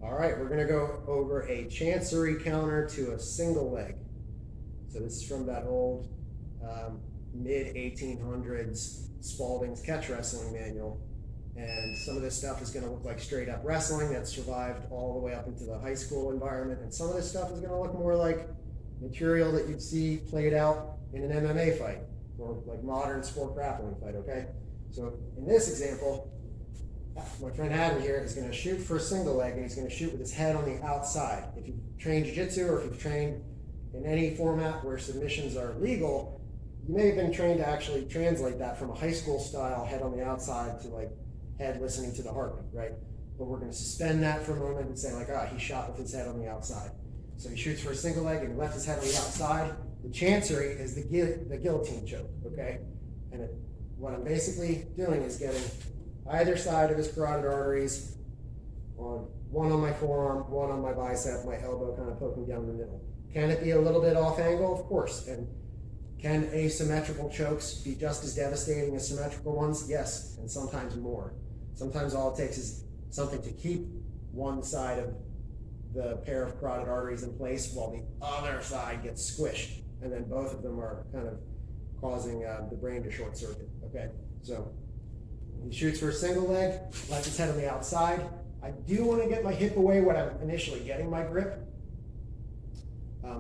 All right, we're gonna go over a Chancery counter to a single leg. So this is from that old mid 1800s Spalding's catch wrestling manual. And some of this stuff is gonna look like straight up wrestling that survived all the way up into the high school environment. And some of this stuff is gonna look more like material that you'd see played out in an MMA fight or like modern sport grappling fight, okay? So in this example, my friend Adam here is going to shoot for a single leg, and he's going to shoot with his head on the outside. If you've trained jiu-jitsu or if you've trained in any format where submissions are legal, you may have been trained to actually translate that from a high school style head on the outside to like head listening to the heartbeat, right? But we're going to suspend that for a moment and say like, he shot with his head on the outside. So he shoots for a single leg and he left his head on the outside. The Chancery is the guillotine choke, okay? And what I'm basically doing is getting either side of his carotid arteries, one on my forearm, one on my bicep, my elbow kind of poking down the middle. Can it be a little bit off angle? Of course. And can asymmetrical chokes be just as devastating as symmetrical ones? Yes, and sometimes more. Sometimes all it takes is something to keep one side of the pair of carotid arteries in place while the other side gets squished. And then both of them are kind of causing the brain to short circuit, okay? So he shoots for a single leg, left his head on the outside. I do want to get my hip away when I'm initially getting my grip,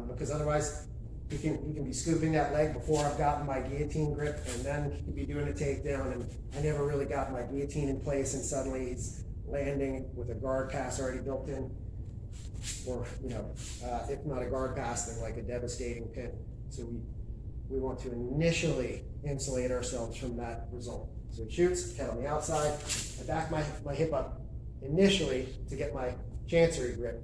because otherwise he can be scooping that leg before I've gotten my guillotine grip, and then he could be doing a takedown, and I never really got my guillotine in place, and suddenly he's landing with a guard pass already built in, or if not a guard pass, then like a devastating pin. So we want to initially insulate ourselves from that result. So he shoots, head on the outside. I back my hip up initially to get my Chancery grip.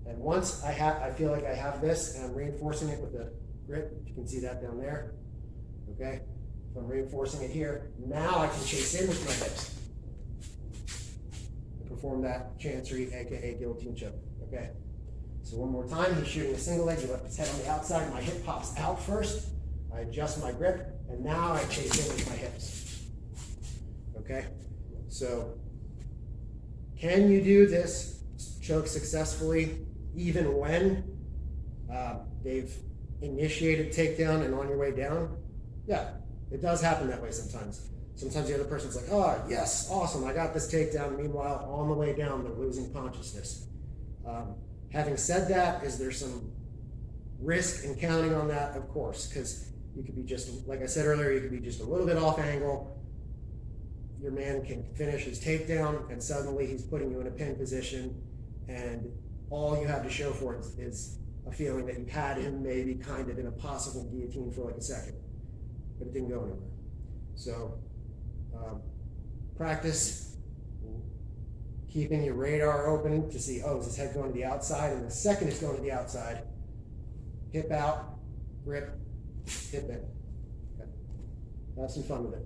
And once I feel like I have this and I'm reinforcing it with the grip, you can see that down there, okay? If I'm reinforcing it here, now I can chase in with my hips and perform that Chancery, AKA guillotine choke, okay? So one more time, he's shooting a single leg, he left his head on the outside, my hip pops out first, I adjust my grip, and now I chase in with my hips. Okay, so can you do this choke successfully even when they've initiated takedown and on your way down? Yeah, it does happen that way sometimes. Sometimes the other person's like, oh, yes, awesome, I got this takedown. Meanwhile, on the way down, they're losing consciousness. Having said that, is there some risk in counting on that? Of course, because you could be just, like I said earlier, you could be just a little bit off angle. Your man can finish his takedown, and suddenly he's putting you in a pin position, and all you have to show for it is a feeling that you had him maybe kind of in a possible guillotine for like a second, but it didn't go anywhere. So practice keeping your radar open to see, is his head going to the outside? And the second it's going to the outside, hip out, grip, hip in. Okay. Have some fun with it.